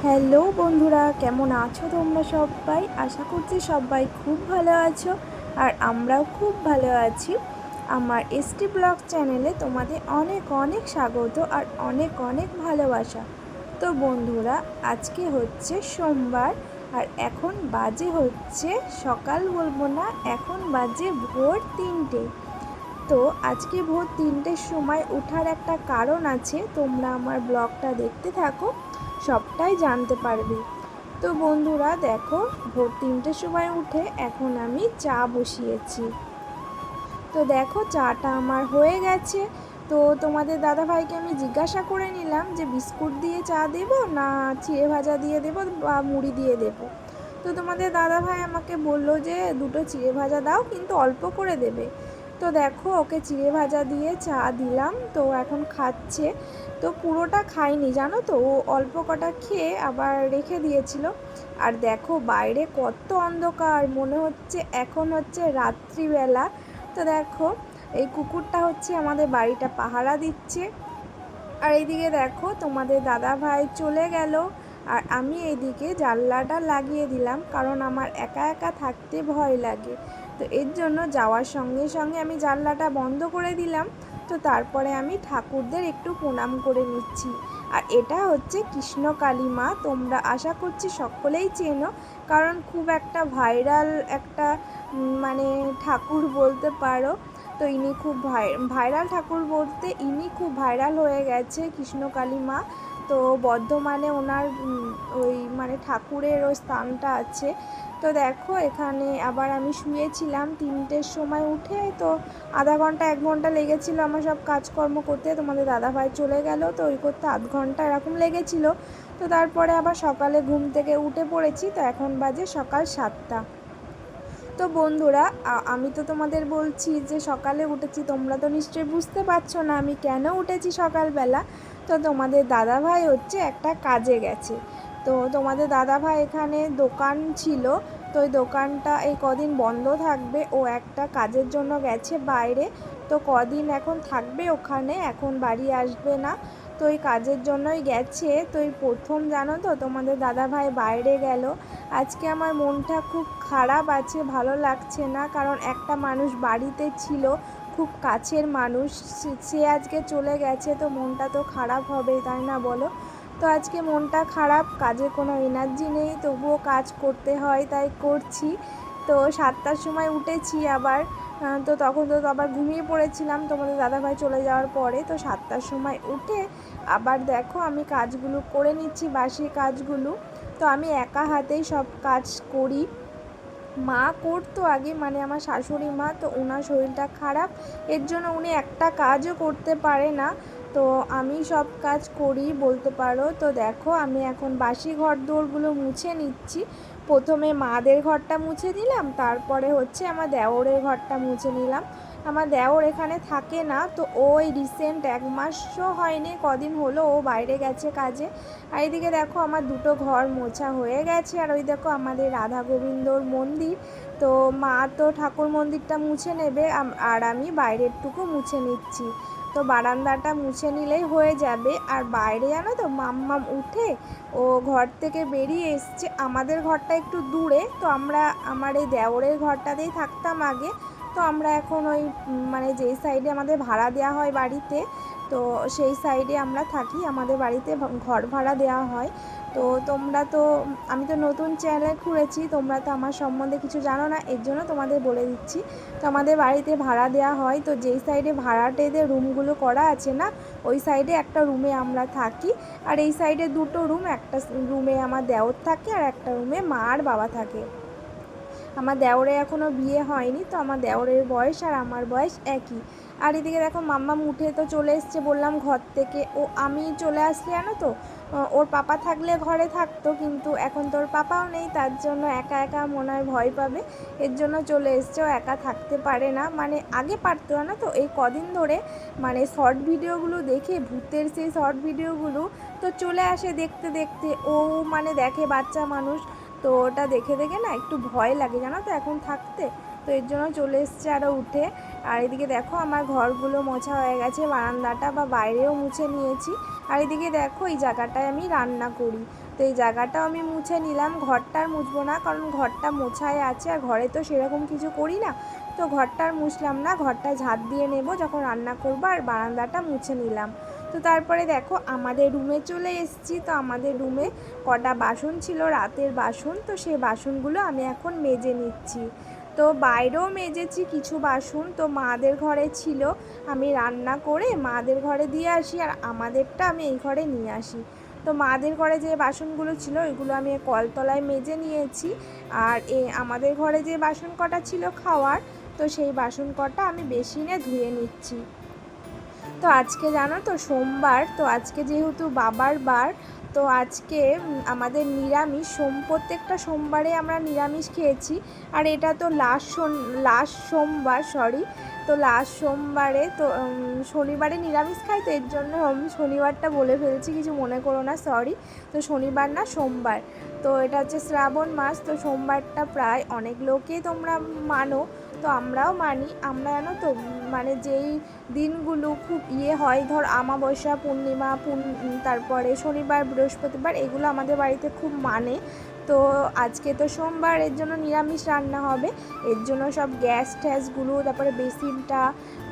Hello বন্ধুরা, কেমন আছো তোমরা সবাই? আশা করছি সবাই খুব ভালো আছো আর আমরাও খুব ভালো আছি। আমার এসটি ব্লগ চ্যানেলে তোমাদের অনেক অনেক স্বাগত আর অনেক অনেক ভালোবাসা। তো বন্ধুরা, আজকে হচ্ছে সোমবার আর এখন বাজে হচ্ছে সকাল বলবো না, এখন বাজে ভোর 3টে। তো আজকে ভোর 3টের সময় ওঠার একটা কারণ আছে, তোমরা আমার ব্লগটা দেখতে থাকো, সবটাই জানতে পারবে। তো বন্ধুরা দেখো, ভোর 3টের সময় উঠে এখন আমি চা বসিয়েছি। তো দেখো চাটা আমার হয়ে গেছে। তো তোমাদের দাদাভাইকে আমি জিজ্ঞাসা করে নিলাম যে বিস্কুট দিয়ে চা দেবো না চিড়ে ভাজা দিয়ে দেবো বা মুড়ি দিয়ে দেবো। তো তোমাদের দাদাভাই আমাকে বলল যে দুটো চিড়ে ভাজা দাও, কিন্তু অল্প করে দেবে। তো দেখো ওকে চিড়ে ভাজা দিয়ে চা দিলাম, তো এখন খাচ্ছে। তো পুরোটা খাইনি জানো তো, ও অল্প কটা খেয়ে আবার রেখে দিয়েছিল। আর দেখো বাইরে কত অন্ধকার, মনে হচ্ছে এখন হচ্ছে রাত্রিবেলা। তো দেখো এই কুকুরটা হচ্ছে আমাদের বাড়িটা পাহারা দিচ্ছে। আর এইদিকে দেখো তোমাদের দাদা ভাই চলে গেল আর আমি এইদিকে জানলাটা লাগিয়ে দিলাম, কারণ আমার একা একা থাকতে ভয় লাগে। তো এর জন্য যাওয়ার সঙ্গে সঙ্গে আমি জানলাটা বন্ধ করে দিলাম। তো তারপরে আমি ঠাকুরদের একটু প্রণাম করে নিচ্ছি। আর এটা হচ্ছে কৃষ্ণকালী মা, তোমরা আশা করছি সকলেই চেনো, কারণ খুব একটা ভাইরাল একটা মানে ঠাকুর বলতে পারো। তো ইনি খুব ভাইরাল ঠাকুর বলতে ইনি খুব ভাইরাল হয়ে গেছে কৃষ্ণকালী মা। তো বর্ধমানে ওনার ওই মানে ঠাকুরের ওই স্থানটা আছে। তো দেখো এখানে আবার আমি শুয়েছিলাম 3টের সময় উঠে, তো আধা ঘন্টা 1 ঘন্টা লেগেছিলো আমার সব কাজকর্ম করতে। তোমাদের দাদাভাই চলে গেল, তো ওই করতে আধ ঘন্টা এরকম লেগেছিলো। তো তারপরে আবার সকালে ঘুম থেকে উঠে পড়েছি, তো এখন বাজে সকাল 7টা। তো বন্ধুরা, আমি তো তোমাদের বলছি যে সকালে উঠেছি, তোমরা তো নিশ্চয়ই বুঝতে পারছো না আমি কেন উঠেছি সকালবেলা। তো তোমাদের দাদাভাই হচ্ছে একটা কাজে গেছে। তো তোমাদের দাদাভাই এখানে দোকান ছিল, তো ওই দোকানটা এই কদিন বন্ধ থাকবে, ও একটা কাজের জন্য গেছে বাইরে। তো কদিন এখন থাকবে ওখানে, এখন বাড়ি আসবে না। তো এই কাজের জন্যই গেছে। তো এই প্রথম জানো তো তোমাদের দাদাভাই বাইরে গেল। আজকে আমার মনটা খুব খারাপ আছে, ভালো লাগছে না, কারণ একটা মানুষ বাড়িতে ছিল, খুব কাছের মানুষ, সে আজকে চলে গেছে। তো মনটা তো খারাপ হবেই, তাই না বলো? তো আজকে মনটা খারাপ, কাজে কোনো এনার্জি নেই, তবুও কাজ করতে হয় তাই করছি। তো 7টার সময় উঠেছি আবার। তো তখন তো আবার ঘুমিয়ে পড়েছিলাম তোমাদের দাদাভাই চলে যাওয়ার পরে। তো 7টার সময় উঠে আবার দেখো আমি কাজগুলো করে নিচ্ছি, বাসি কাজগুলো। তো আমি একা হাতেই সব কাজ করি। মা করতো আগে, মানে আমার শাশুড়ি মা, তো ওনার শরীরটা খারাপ, এর জন্য উনি একটা কাজও করতে পারে না। তো আমি সব কাজ করি বলতে পারো। তো দেখো আমি এখন বাসি ঘর দোরগুলো মুছে নিচ্ছি। প্রথমে মাদের ঘরটা মুছে নিলাম, তারপরে হচ্ছে আমার দেওরের ঘরটা মুছে নিলাম। আমার দেওর এখানে থাকে না, তো ওই রিসেন্ট 1 মাসও হয়নি, কদিন হলো ও বাইরে গেছে কাজে। আর এইদিকে দেখো আমার দুটো ঘর মোছা হয়ে গেছে। আর ওই দেখো আমাদের রাধা গোবিন্দর মন্দির, তো মা তো ঠাকুর মন্দিরটা মুছে নেবে আর আমি বাইরেরটুকু মুছে নিচ্ছি। তো বারান্দাটা মুছে নিলেই হয়ে যাবে। আর বাইরে জানো তো মাম্মাম উঠে ও ঘর থেকে বেরিয়ে এসছে। আমাদের ঘরটা একটু দূরে, তো আমরা আমার এই দেওরের ঘরটাতেই থাকতাম আগে। তো আমরা এখন ওই মানে যেই সাইডে আমাদের ভাড়া দেওয়া হয় বাড়িতে, তো সেই সাইডে আমরা থাকি, আমাদের বাড়িতে ঘর ভাড়া দেওয়া হয়। তো তোমরা তো, আমি তো নতুন চ্যানেল খুলেছি, তোমরা তো আমার সম্বন্ধে কিছু জানো না, এর জন্য তোমাদের বলে দিচ্ছি। তো আমাদের বাড়িতে ভাড়া দেওয়া হয়, তো যেই সাইডে ভাড়াটেদের রুমগুলো করা আছে না, ওই সাইডে একটা রুমে আমরা থাকি। আর এই সাইডে দুটো রুম, একটা রুমে আমার দেওর থাকে আর একটা রুমে মা আর বাবা থাকে। আমার দেওরের এখনও বিয়ে হয়নি, তো আমার দেওরের বয়স আর আমার বয়স একই। আর এদিকে দেখো মাম্মাম উঠে তো চলে এসছে বললাম ঘর থেকে। ও আমি চলে আসলে জানো তো, ওর পাপা থাকলে ঘরে থাকতো, কিন্তু এখন তো ওর পাপাও নেই, তার জন্য একা একা মনে হয় ভয় পাবে, এর জন্য চলে এসছে। ও একা থাকতে পারে না, মানে আগে পারতো না, তো এই কদিন ধরে মানে শর্ট ভিডিওগুলো দেখে, ভূতের সেই শর্ট ভিডিওগুলো, তো চলে আসে দেখতে দেখতে। ও মানে দেখে বাচ্চা মানুষ, তো ওটা দেখে দেখে না একটু ভয় লাগে জানো তো এখন থাকতে। তো এর জন্য চলে এসছে আরও উঠে। আর এদিকে দেখো আমার ঘরগুলো মোছা হয়ে গেছে, বারান্দাটা বা বাইরেও মুছে নিয়েছি। আর এদিকে দেখো এই জায়গাটায় আমি রান্না করি। তো এই জায়গাটাও আমি মুছে নিলাম। ঘরটা আর মুছবো না, কারণ ঘরটা মোছায় আছে আর ঘরে তো সেরকম কিছু করি না। তো ঘরটা আর মুছলাম না, ঘরটা ঝাঁট দিয়ে নেব যখন রান্না করবো। আর বারান্দাটা মুছে নিলাম। তো তারপরে দেখো আমাদের রুমে চলে এসেছি। তো আমাদের রুমে কটা বাসন ছিল, রাতের বাসন, তো সেই বাসনগুলো আমি এখন মেজে নিচ্ছি। তো বাইরেও মেজেছি কিছু বাসন, তো মাদের ঘরে ছিল, আমি রান্না করে মাদের ঘরে দিয়ে আসি আর আমাদেরটা আমি এই ঘরে নিয়ে আসি। তো মাদের ঘরে যে বাসনগুলো ছিল ওইগুলো আমি কলতলায় মেজে নিয়েছি। আর আমাদের ঘরে যে বাসন কটা ছিল খাওয়ার, তো সেই বাসন কটা আমি বেসিনে ধুয়ে নিচ্ছি। তো আজকে জানো তো সোমবার, তো আজকে যেহেতু বাবার বার, তো আজকে আমাদের নিরামিষ। প্রত্যেকটা সোমবারে আমরা নিরামিষ খেয়েছি। আর এটা তো লাস্ট সোমবার, তো লাস্ট সোমবারে তো শনিবারে নিরামিষ খাই, তো এর জন্য আমি শনিবারটা বলে ফেলছি, কিছু মনে করো না, সরি। তো শনিবার না, সোমবার। তো এটা হচ্ছে শ্রাবণ মাস, তো সোমবারটা প্রায় অনেক লোকেই তোমরা মানো, তো আমরাও মানি। আমরা জানো তো মানে যেই দিনগুলো খুব হয়, ধর আমাবস্যা, পূর্ণিমা, তারপরে শনিবার, বৃহস্পতিবার, এগুলো আমাদের বাড়িতে খুব মানে। তো আজকে তো সোমবার, এর জন্য নিরামিষ রান্না হবে। এর জন্য সব গ্যাস ট্যাসগুলো, তারপরে বেসিনটা,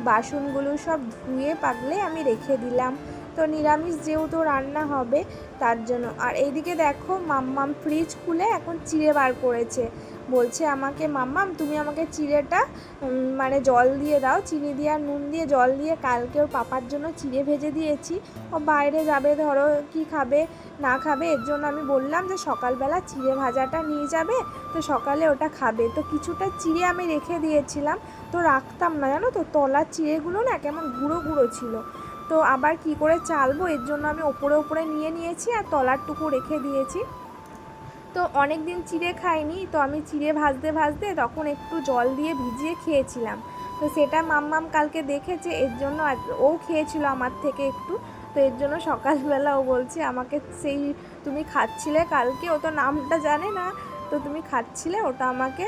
বাসনগুলো সব ধুয়ে পাগলে আমি রেখে দিলাম। তো নিরামিষ যেহেতু রান্না হবে তার জন্য। আর এইদিকে দেখো মাম্মাম ফ্রিজ খুলে এখন চিড়ে বার করেছে। বলছে আমাকে, মাম্মাম তুমি আমাকে চিড়েটা মানে জল দিয়ে দাও, চিনি দিয়ে আর নুন দিয়ে জল দিয়ে। কালকে ওর পাপার জন্য চিড়ে ভেজে দিয়েছি। ও বাইরে যাবে, ধরো কি খাবে না খাবে, এর জন্য আমি বললাম যে সকালবেলা চিড়ে ভাজাটা নিয়ে যাবে, তো সকালে ওটা খাবে। তো কিছুটা চিড়ে আমি রেখে দিয়েছিলাম, তো রাখতাম না জানো তো, তলার চিড়েগুলো না কেমন গুঁড়ো গুঁড়ো ছিল। তো আবার কি করে চালবো, এর জন্য আমি ওপরে নিয়ে নিয়েছি আর তলারটুকু রেখে দিয়েছি। তো অনেক দিন চিড়ে খাইনি, তো আমি চিড়ে ভাজতে ভাজতে তখন একটু জল দিয়ে ভিজিয়ে খেয়েছিলাম। তো সেটা মাম্মাম কালকে দেখেছে, এর জন্য ও খেয়েছিল আমার থেকে একটু। তো এর জন্য সকালবেলা ও বলছে আমাকে, সেই তুমি খাচ্ছিলে কালকে, ও তো নামটা জানে না, তো তুমি খাচ্ছিলে ওটা আমাকে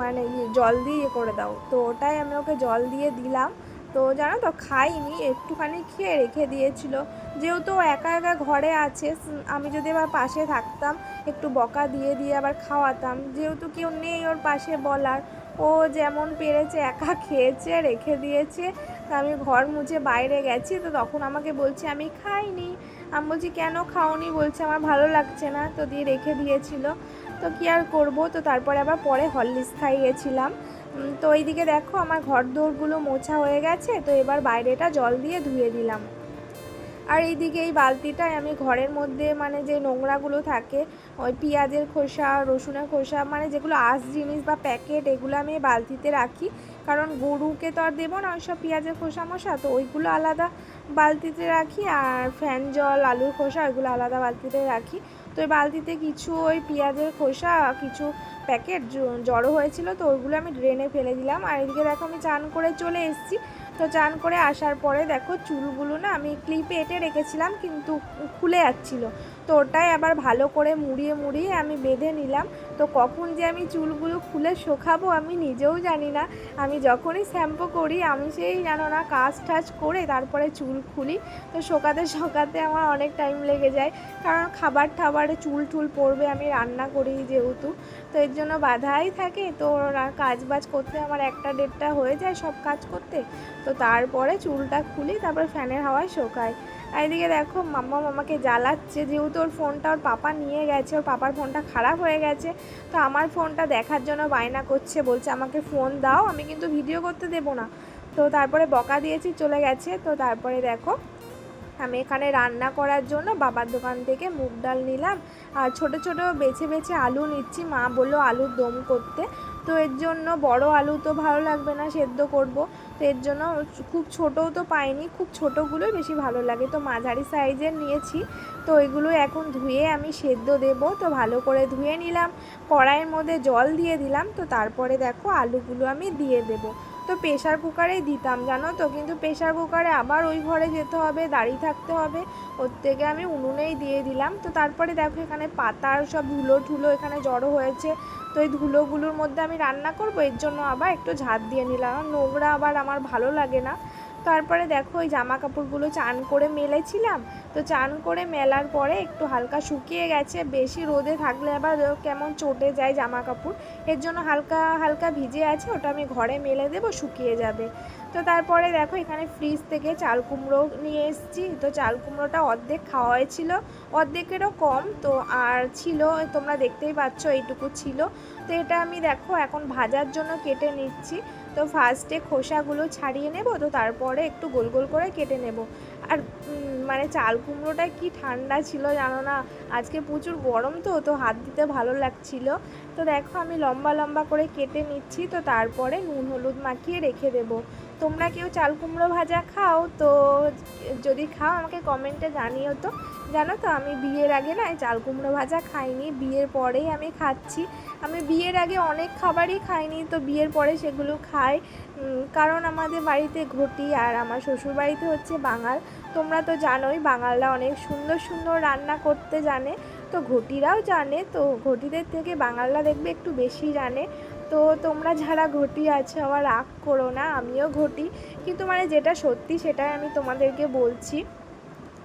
মানে জল দিয়ে করে দাও। তো ওটাই আমি ওকে জল দিয়ে দিলাম। তো জানো তো খাইনি, একটুখানি খেয়ে রেখে দিয়েছিল। যেহেতু একা একা ঘরে আছে, আমি যদি আবার পাশে থাকতাম একটু বকা দিয়ে দিয়ে আবার খাওয়াতাম, যেহেতু কেউ নেই ওর পাশে বলার, ও যেমন পেরেছে একা খেয়েছে, রেখে দিয়েছে। তা আমি ঘর মুছে বাইরে গেছি, তো তখন আমাকে বলছে আমি খাইনি। আমি বলছি কেন খাওনি, বলছে আমার ভালো লাগছে না, তো দিয়ে রেখে দিয়েছিল। তো কী আর করবো। তো তারপরে আবার পরে হরলিক্স খাইয়েছিলাম। তো এইদিকে দেখো আমার ঘর দোরগুলো মোছা হয়ে গেছে, তো এবার বাইরেটা জল দিয়ে ধুয়ে দিলাম। আর এইদিকে এই বালতিটায় আমি ঘরের মধ্যে মানে যে নোংরাগুলো থাকে, ওই পেঁয়াজের খোসা, রসুনের খোসা, মানে যেগুলো আঁশ জিনিস বা প্যাকেট, এগুলো আমি এই বালতিতে রাখি। কারণ গরুকে তো আর দেবো না ওইসব পেঁয়াজের খোসা মশা, তো ওইগুলো আলাদা বালতিতে রাখি। আর ফ্যান জল, আলুর খোসা, ওইগুলো আলাদা বালতিতে রাখি। তো এই বালতিতে কিছু ওই পেঁয়াজের খোসা, কিছু প্যাকেট জড়ো হয়েছিল, তো ওইগুলো আমি ড্রেনে ফেলে দিলাম। আর এদিকে দেখো আমি চান করে চলে এসেছি। তো চান করে আসার পরে দেখো চুলগুলো না আমি ক্লিপে এঁটে রেখেছিলাম, কিন্তু খুলে যাচ্ছিলো। তো ওটাই আবার ভালো করে মুড়িয়ে মুড়িয়ে আমি বেঁধে নিলাম। তো কখন যে আমি চুলগুলো খুলে শোকাবো আমি নিজেও জানি না। আমি যখনই শ্যাম্পু করি আমি সেই জানো না কাজ টাজ করে তারপরে চুল খুলি। তো শোকাতে শোকাতে আমার অনেক টাইম লেগে যায়, কারণ খাবারে চুল টুল পড়বে, আমি রান্না করি যেহেতু, তো এর জন্য বাধাই থাকে। তো কাজ বাজ করতে আমার 1টা 1:30টা হয়ে যায় সব কাজ করতে। তো তারপরে চুলটা খুলি, তারপর ফ্যানের হাওয়ায় শোকাই। আর এদিকে দেখো মাম্মা আমাকে জ্বালাচ্ছে, যেহেতু ওর ফোনটা ওর পাপা নিয়ে গেছে, ওর পাপার ফোনটা খারাপ হয়ে গেছে। তো আমার ফোনটা দেখার জন্য বায়না করছে, বলছে আমাকে ফোন দাও, আমি কিন্তু ভিডিও করতে দেবো না। তো তারপরে বকা দিয়েছি, চলে গেছে। তো তারপরে দেখো আমি এখানে রান্না করার জন্য বাবার দোকান থেকে মুগ ডাল নিলাম, আর ছোট ছোট বেছে বেছে আলু নিচ্ছি। মা বললো আলুর দম করতে, তো এর জন্য বড় আলু তো ভালো লাগবে না, সেদ্ধ করব। তো এর জন্য খুব ছোটও তো পাইনি, খুব ছোটোগুলোই বেশি ভালো লাগে, তো মাঝারি সাইজের নিয়েছি। তো ওইগুলো এখন ধুয়ে আমি সেদ্ধ দেব। তো ভালো করে ধুয়ে নিলাম, কড়াইয়ের মধ্যে জল দিয়ে দিলাম। তো তারপরে দেখো আলুগুলো আমি দিয়ে দেবো। তো প্রেশার কুকারেই দিতাম জানো তো, কিন্তু প্রেশার কুকারে আবার ওই ঘরে যেতে হবে, দাঁড়িয়ে থাকতে হবে, ওর থেকে আমি উনুনেই দিয়ে দিলাম। তো তারপরে দেখো এখানে পাতার সব ধুলো ঠুলো এখানে জড়ো হয়েছে, তো এই ধুলোগুলোর মধ্যে আমি রান্না করব, এর জন্য আবার একটু ঝাঁট দিয়ে নিলাম, নোংরা আবার আমার ভালো লাগে না। তারপরে দেখো ওই জামা কাপড়গুলো চান করে মেলেছিলাম, তো চান করে মেলার পরে একটু হালকা শুকিয়ে গেছে, বেশি রোদে থাকলে আবার কেমন চটে যায় জামা কাপড়, এর জন্য হালকা হালকা ভিজে আছে, ওটা আমি ঘরে মেলে দেবো, শুকিয়ে যাবে। তো তারপরে দেখো এখানে ফ্রিজ থেকে চাল কুমড়ো নিয়ে এসেছি, তো চাল কুমড়োটা অর্ধেক খাওয়া হয়েছিল, অর্ধেকেরও কম, তো আর ছিল তোমরা দেখতেই পাচ্ছ এইটুকু ছিল। তো এটা আমি দেখো এখন ভাজার জন্য কেটে নিচ্ছি। তো ফার্স্টে খোসাগুলো ছাড়িয়ে নেব, তো তারপরে একটু গোল গোল করে কেটে নেব। আর মানে চাল কুমড়োটা কি ঠান্ডা ছিল জানো না, আজকে প্রচুর গরম, তো হাত দিতে ভালো লাগছিল। তো দেখো আমি লম্বা লম্বা করে কেটে নিচ্ছি, তো তারপরে নুন হলুদ মাখিয়ে রেখে দেবো। তোমরা কেউ চাল কুমড়ো ভাজা খাও? তো যদি খাও আমাকে কমেন্টে জানিও। তো জানো তো আমি বিয়ের আগে না চাল কুমড়ো ভাজা খাইনি, বিয়ের পরেই আমি খাচ্ছি। আমি বিয়ের আগে অনেক খাবারই খাইনি, তো বিয়ের পরে সেগুলো খাই, কারণ আমাদের বাড়িতে ঘটি আর আমার শ্বশুর বাড়িতে হচ্ছে বাঙাল। তোমরা তো জানোই বাঙালরা অনেক সুন্দর সুন্দর রান্না করতে জানে, তো ঘটিরাও জানে, তো ঘটিদের থেকে বাঙালরা দেখবে একটু বেশি জানে। তো তোমরা যারা ঘটি আছো আবার রাগ করো না, আমিও ঘটি, কিন্তু মানে যেটা সত্যি সেটাই আমি তোমাদেরকে বলছি,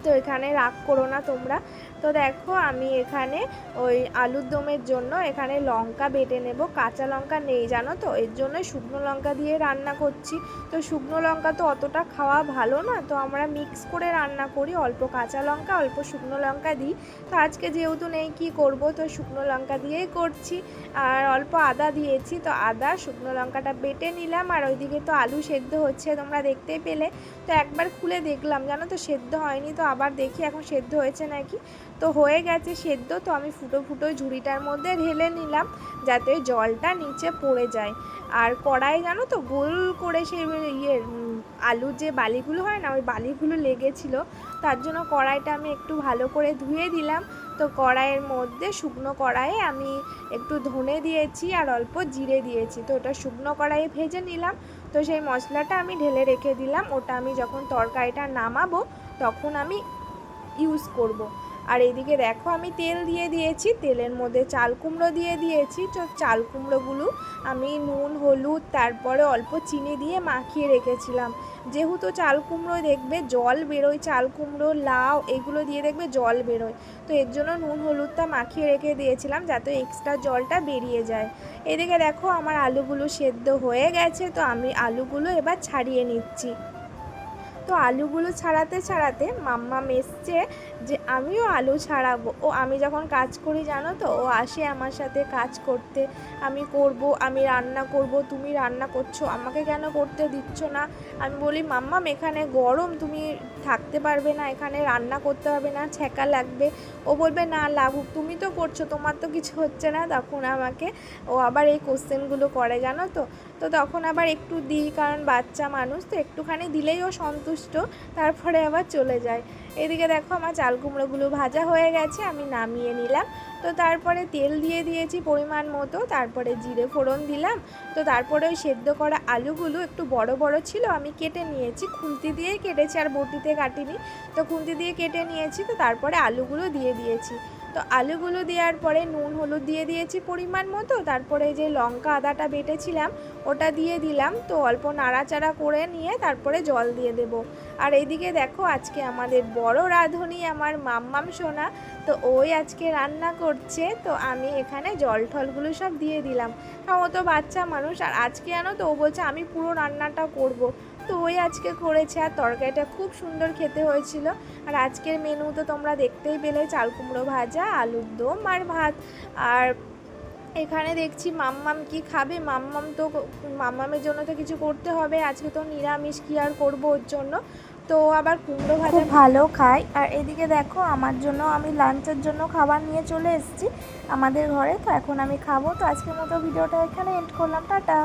তো এখানে রাগ করো না তোমরা। তো দেখো আমি এখানে ওই আলুর দমের জন্য এখানে লঙ্কা বেটে নেব, কাঁচা লঙ্কা নেই জানো তো, এর জন্য শুকনো লঙ্কা দিয়ে রান্না করছি। তো শুকনো লঙ্কা তো অতটা খাওয়া ভালো না, তো আমরা মিক্স করে রান্না করি, অল্প কাঁচা লঙ্কা অল্প শুকনো লঙ্কা দিই। তো আজকে যেহেতু নেই কি করব, তো শুকনো লঙ্কা দিয়েই করছি, আর অল্প আদা দিয়েছি, তো আদা শুকনো লঙ্কাটা বেটে নিলাম। আর ওইদিকে তো আলু সেদ্ধ হচ্ছে তোমরা দেখতেই পেলে, তো একবার খুলে দেখলাম জানো তো সেদ্ধ হয়নি, তো আবার দেখি এখন সেদ্ধ হয়েছে নাকি। তো হয়ে গেছে সেদ্ধ, তো আমি ফুটো ফুটো ঝুড়িটার মধ্যে ঢেলে নিলাম যাতে জলটা নিচে পড়ে যায়। আর কড়াই জানো তো গোল করে সেই আলুর যে বালিগুলো হয় না, ওই বালিগুলো লেগেছিলো, তার জন্য কড়াইটা আমি একটু ভালো করে ধুয়ে দিলাম। তো কড়াইয়ের মধ্যে শুকনো কড়াইয়ে আমি একটু ধনে দিয়েছি আর অল্প জিরে দিয়েছি, তো ওটা শুকনো কড়াইয়ে ভেজে নিলাম। তো সেই মশলাটা আমি ঢেলে রেখে দিলাম, ওটা আমি যখন তরকারিটা নামাবো তখন আমি ইউজ করব। আর এদিকে দেখো আমি তেল দিয়ে দিয়েছি, তেলের মধ্যে চাল কুমড়ো দিয়ে দিয়েছি। তো চাল কুমড়োগুলো আমি নুন হলুদ তারপরে অল্প চিনি দিয়ে মাখিয়ে রেখেছিলাম, যেহেতু চাল কুমড়ো দেখবে জল বেরোয়, চাল কুমড়ো লাউ এগুলো দিয়ে দেখবে জল বেরোয়, তো এর জন্য নুন হলুদটা মাখিয়ে রেখে দিয়েছিলাম যাতে এক্সট্রা জলটা বেরিয়ে যায়। এদিকে দেখো আমার আলুগুলো সেদ্ধ হয়ে গেছে, তো আমি আলুগুলো এবার ছাড়িয়ে নিচ্ছি। তো আলুগুলো ছাড়াতে ছাড়াতে মাম্মাম এসছে যে আমিও আলু ছাড়াবো, ও আমি যখন কাজ করি জানো তো, ও আসে আমার সাথে কাজ করতে, আমি করব, আমি রান্না করব, তুমি রান্না করছো আমাকে কেন করতে দিচ্ছ না। আমি বলি মাম্মাম এখানে গরম, তুমি থাকতে পারবে না, এখানে রান্না করতে পারবে না, ছ্যাঁকা লাগবে। ও বলবে না লাগুক, তুমি তো করছো, তোমার তো কিছু হচ্ছে না। তখন আমাকে ও আবার এই কোশ্চেনগুলো করে জানো তো। তো তখন আবার একটু দিই, কারণ বাচ্চা মানুষ তো একটুখানি দিলেই ও সন্তুষ্ট, তারপরে আবার চলে যায়। এদিকে দেখো আমার চাল কুমড়োগুলো ভাজা হয়ে গেছে, আমি নামিয়ে নিলাম। তো তারপরে তেল দিয়ে দিয়েছি পরিমাণ মতো, তারপরে জিরে ফোড়ন দিলাম। তো তারপরে ওই সেদ্ধ করা আলুগুলো একটু বড় বড় ছিল, আমি কেটে নিয়েছি, খুন্তি দিয়েই কেটেছি আর বটিতে কাটিনি, তো খুন্তি দিয়ে কেটে নিয়েছি। তো তারপরে আলুগুলো দিয়ে দিয়েছি। তো আলুগুলো দেওয়ার পরে নুন হলুদ দিয়ে দিয়েছি পরিমাণ মতো, তারপরে যে লঙ্কা আদাটা বেটেছিলাম ওটা দিয়ে দিলাম। তো অল্প নাড়াচাড়া করে নিয়ে তারপরে জল দিয়ে দেব। আর এইদিকে দেখো আজকে আমাদের বড় রাঁধুনি আমার মাম্মাম সোনা, তো ওই আজকে রান্না করছে। তো আমি এখানে জল ঠলগুলো সব দিয়ে দিলাম, কারণ ও তো বাচ্চা মানুষ, আর আজকে জানো তো ও বলছে আমি পুরো রান্নাটা করব। তো ওই আজকে করেছে, আর তরকারিটা খুব সুন্দর খেতে হয়েছিল। আর আজকের মেনু তো তোমরা দেখতেই পেলে, চাল কুমড়ো ভাজা, আলুর দম আর ভাত। আর এখানে দেখছি মাম্মাম কি খাবে, মাম্মামের জন্য তো কিছু করতে হবে, আজকে তো নিরামিষ, কি আর করবো ওর জন্য। তো আবার কুমড়ো ভাজা ভালো খায়। আর এদিকে দেখো আমার জন্য আমি লাঞ্চের জন্য খাবার নিয়ে চলে এসেছি আমাদের ঘরে, তো এখন আমি খাবো। তো আজকের মতো ভিডিওটা এখানে এন্ড করলাম, টাটা।